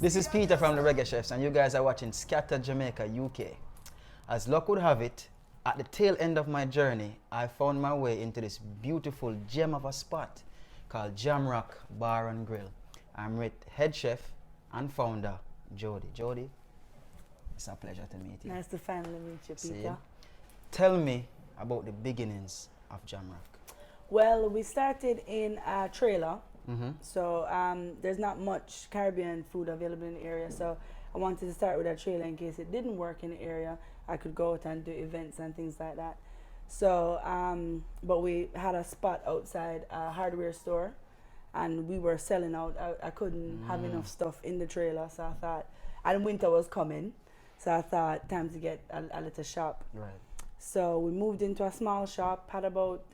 This is Peter from the Reggae Chefs, and you guys are watching Scattered Jamaica, UK. As luck would have it, at the tail end of my journey, I found my way into this beautiful gem of a spot called Jamrock Bar and Grill. I'm with head chef and founder, Jody. Jody, it's a pleasure to meet you. Nice to finally meet you, Peter. See? Tell me about the beginnings of Jamrock. Well, we started in a trailer. Mm-hmm. So there's not much Caribbean food available in the area, so I wanted to start with a trailer in case it didn't work in the area. I could go out and do events and things like that. So, but we had a spot outside a hardware store, and we were selling out. I couldn't have enough stuff in the trailer, so I thought, and winter was coming, so I thought time to get a little shop. Right. So we moved into a small shop, had about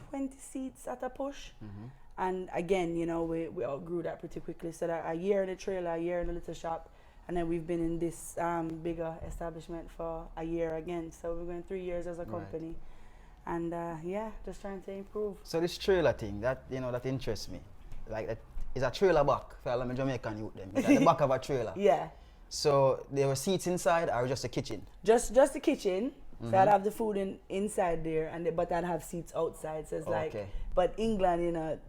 20 seats at a push. Mm-hmm. And again, you know, we outgrew that pretty quickly. So that a year in the trailer, a year in the little shop, and then we've been in this bigger establishment for a year again. So we're going 3 years as a company, and yeah, just trying to improve. So this trailer thing, that that interests me. Like, is a trailer back for all the Jamaican youth them. It's at the back of a trailer. Yeah. So there were seats inside, or just a kitchen? Just the kitchen. So I'd have the food inside there, but I'd have seats outside. So it's like, but England,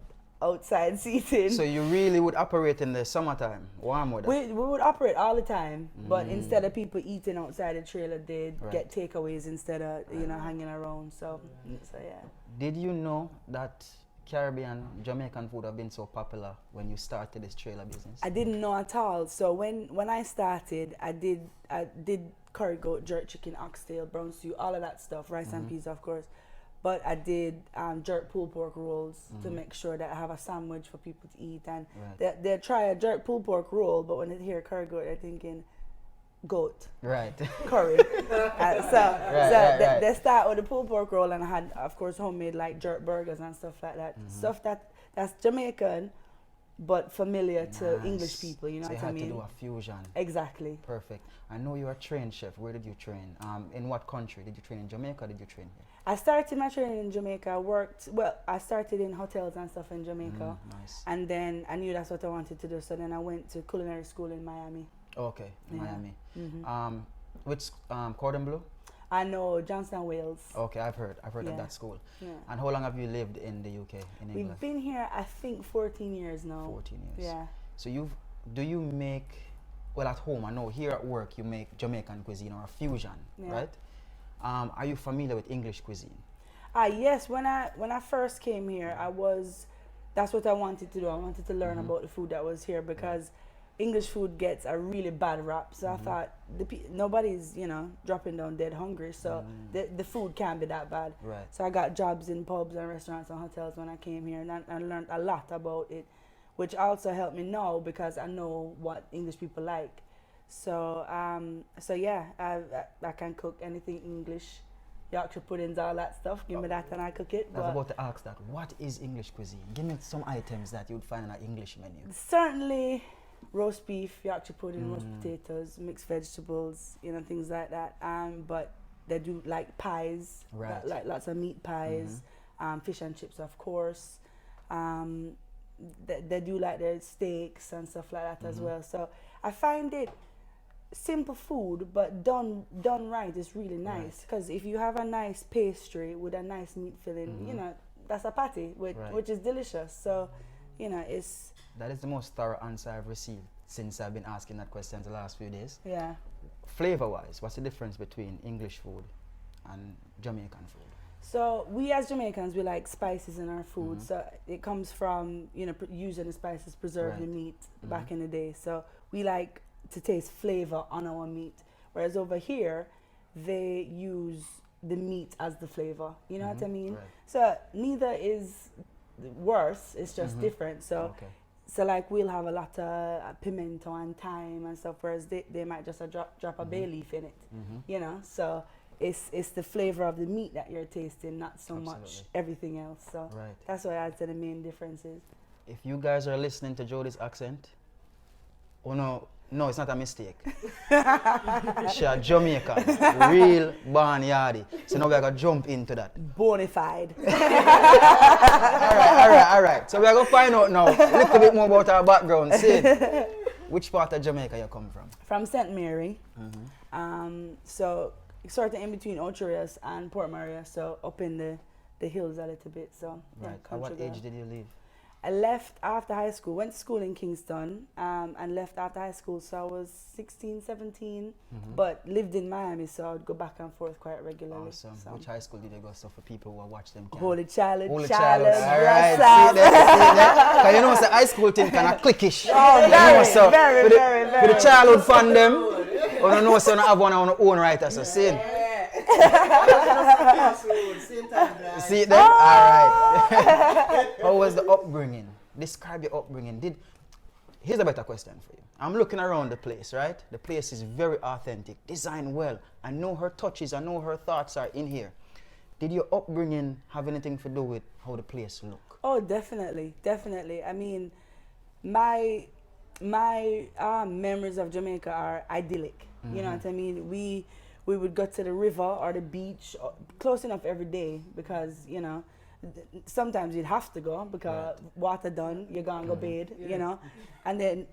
outside seating. So you really would operate in the summertime, warm weather? We would operate all the time, but instead of people eating outside the trailer, they'd get takeaways instead of hanging around. So yeah. Did you know that Caribbean Jamaican food have been so popular when you started this trailer business? I didn't know at all. So when I started, I did curry goat, jerk chicken, oxtail, brown stew, all of that stuff, rice and peas, of course. But I did jerk pulled pork rolls to make sure that I have a sandwich for people to eat. And they try a jerk pulled pork roll, but when they hear curry goat, they're thinking goat. Right. Curry. They start with the pulled pork roll, and I had, of course, homemade like jerk burgers and stuff like that. Stuff that's Jamaican, but familiar to English people, you know what I mean? So you had to do a fusion. Exactly. Perfect. I know you're a trained chef. Where did you train? In what country? Did you train in Jamaica or did you train here? I started my training in Jamaica. I started in hotels and stuff in Jamaica. Nice. And then I knew that's what I wanted to do. So then I went to culinary school in Miami. Okay, Miami. Which Cordon Bleu? I know Johnson Wales. Okay, I've heard of that school. Yeah. And how long have you lived in the UK, in England? We've been here, I think, 14 years now. 14 years. Yeah. So do you make, well, at home, I know here at work you make Jamaican cuisine or a fusion, right? Are you familiar with English cuisine? Yes, when I first came here, that's what I wanted to do. I wanted to learn about the food that was here, because English food gets a really bad rap. So I thought nobody's dropping down dead hungry, so the food can't be that bad. Right. So I got jobs in pubs and restaurants and hotels when I came here, and I learned a lot about it, which also helped me now because I know what English people like. So yeah, I can cook anything English, Yorkshire puddings, all that stuff. Give me that and I cook it. I was about to ask that. What is English cuisine? Give me some items that you'd find on an English menu. Certainly roast beef, Yorkshire pudding, roast potatoes, mixed vegetables, things like that. But they do like pies, like lots of meat pies, fish and chips, of course. They do like their steaks and stuff like that as well. So I find it simple food, but done right is really nice. Because if you have a nice pastry with a nice meat filling, that's a patty, which is delicious. So, That is the most thorough answer I've received since I've been asking that question the last few days. Yeah. Flavor-wise, what's the difference between English food and Jamaican food? So we as Jamaicans, we like spices in our food. So it comes from, using the spices, preserve the meat back in the day. So we like to taste flavor on our meat. Whereas over here, they use the meat as the flavor. You know what I mean? Right. So neither is worse, it's just different. So so like we'll have a lot of pimento and thyme and stuff, whereas they might just drop a bay leaf in it. So it's the flavor of the meat that you're tasting, not so much everything else. So that's what I'd say the main difference is. If you guys are listening to Jody's accent, no No, it's not a mistake. She a Jamaican, real born yardie. So now we're gonna jump into that. Bonafide. All right. So we're gonna find out now a little bit more about our background. See, which part of Jamaica you come from? From St. Mary. So sort of in between Ocho Rios and Port Maria, so up in the hills a little bit. So Right. At what age did you leave? I left after high school, went to school in Kingston, and left after high school. So I was 16, 17, but lived in Miami, so I would go back and forth quite regularly. Awesome. So. Which high school did you go? So for people who watch them, Holy Child. Holy Child. Child. All right. See that? Because you know, the high school thing kind of cliquish. Oh, you know, so very. For the childhood fan them, you don't know, so you have one on your own right as a sin. See it then? All right. How was the upbringing? Describe your upbringing. Here's a better question for you. I'm looking around the place, right? The place is very authentic, designed well. I know her touches, I know her thoughts are in here. Did your upbringing have anything to do with how the place look? Oh, definitely. I mean, my memories of Jamaica are idyllic. You know what I mean? We would go to the river or the beach close enough every day because, you know, sometimes you'd have to go because water done, you're gonna go bathe, you know. And then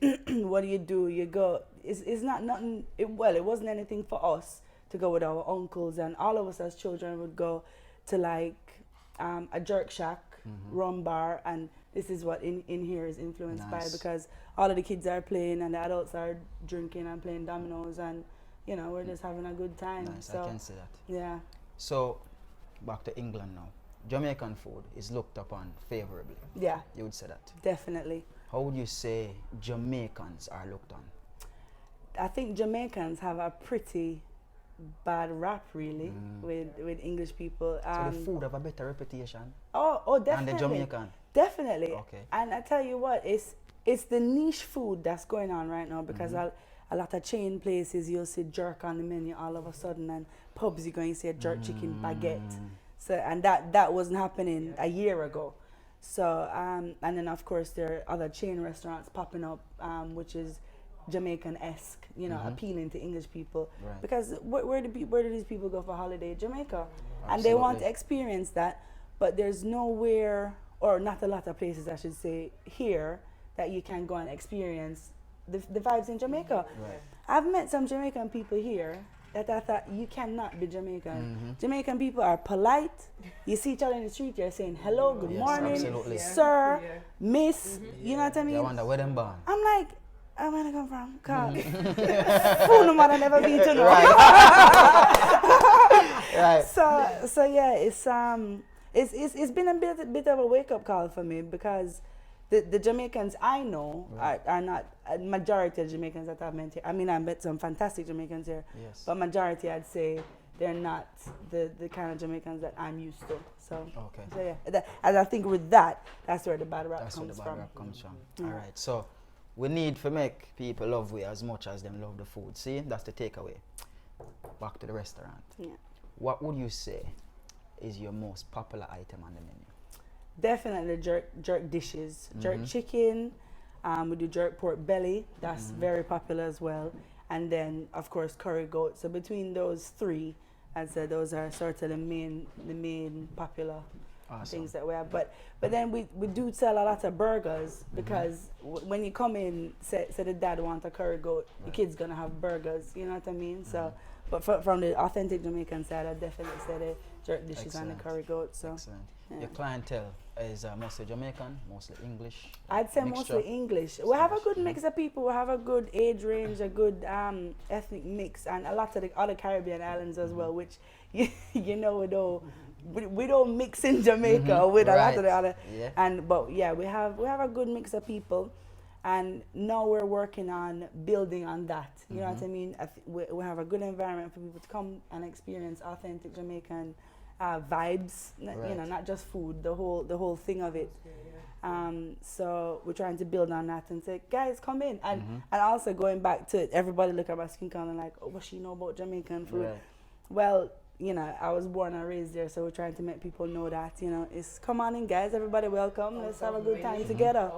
what do? You go, it's not nothing, it wasn't anything for us to go with our uncles, and all of us as children would go to like a jerk shack, rum bar, and this is what in here is influenced by, because all of the kids are playing and the adults are drinking and playing dominoes, and you know, we're just having a good time. Nice, so, I can see that. Yeah. So, back to England now. Jamaican food is looked upon favorably. Yeah. You would say that? Definitely. How would you say Jamaicans are looked on? I think Jamaicans have a pretty bad rap, really, with English people. So the food have a better reputation? Oh, definitely. And the Jamaican? Definitely. Okay. And I tell you what, it's the niche food that's going on right now, because a lot of chain places, you'll see jerk on the menu all of a sudden, and pubs you're going to see a jerk chicken baguette. So, and that wasn't happening a year ago. So, and then of course there are other chain restaurants popping up, which is Jamaican-esque, you know, appealing to English people. Right. Because where do these people go for holiday? Jamaica. Absolutely. And they want to experience that, but there's nowhere, or not a lot of places I should say, here that you can go and experience the vibes in Jamaica. Right. I've met some Jamaican people here that I thought, you cannot be Jamaican. Jamaican people are polite. You see each other in the street, you're saying hello, good morning, absolutely. sir, miss, you know what I mean? I wonder where them born. I'm like, where I come from? Cause fool no matter never been to know. Right. So yeah, it's been a bit of a wake up call for me, because the Jamaicans I know are not a majority of Jamaicans that I've met here. I mean, I met some fantastic Jamaicans here, but majority I'd say they're not the kind of Jamaicans that I'm used to. So yeah, and I think with that's where the bad rap comes from. All right, so we need to make people love we as much as them love the food. See, that's the takeaway. Back to the restaurant. Yeah. What would you say is your most popular item on the menu? Definitely jerk dishes. Jerk chicken, we do jerk pork belly, that's very popular as well. And then of course curry goat. So between those three, I'd say those are sort of the main popular things that we have. But then we do sell a lot of burgers, because when you come in, say the dad wants a curry goat, the kid's gonna have burgers, you know what I mean? So, but from the authentic Jamaican side, I definitely say the jerk dishes and the curry goat. So. Excellent. Yeah. Your clientele is mostly Jamaican, mostly English? I'd say mixture? mostly English. We have a good mix of people. We have a good age range, a good ethnic mix, and a lot of the other Caribbean islands as well, which you know we don't mix in Jamaica with a lot of the other. Yeah. But yeah, we have a good mix of people, and now we're working on building on that. You know what I mean? We have a good environment for people to come and experience authentic Jamaican vibes, you know, not just food, the whole thing of it. So we're trying to build on that and say, guys, come in. And also going back to everybody look at my skin color and like, oh, what she know about Jamaican food? Right. Well, you know, I was born and raised there, so we're trying to make people know that, you know, it's come on in, guys, everybody welcome. Let's have a good time together.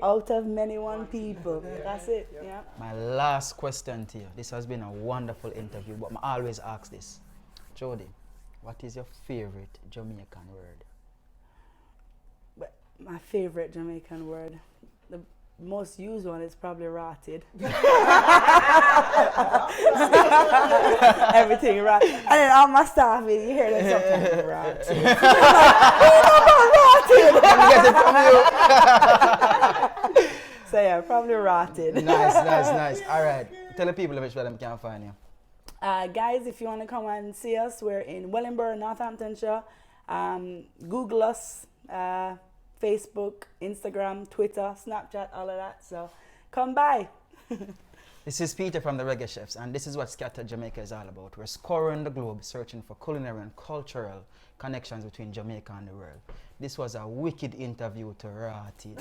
Out of many, one people. That's it. Yeah. My last question to you. This has been a wonderful interview, but I always ask this. Jody, what is your favorite Jamaican word? But my favorite Jamaican word, the most used one is probably rotted. Everything rotted. And then all my staff, you hear them sometimes rotted. Rotted. Let me get it from you. So yeah, probably rotted. Nice. All right. Tell the people which where them can find you. Guys, if you want to come and see us, we're in Wellingborough, Northamptonshire. Google us, Facebook, Instagram, Twitter, Snapchat, all of that. So come by. This is Peter from the Reggae Chefs, and this is what Scattered Jamaica is all about. We're scouring the globe, searching for culinary and cultural connections between Jamaica and the world. This was a wicked interview to Rati.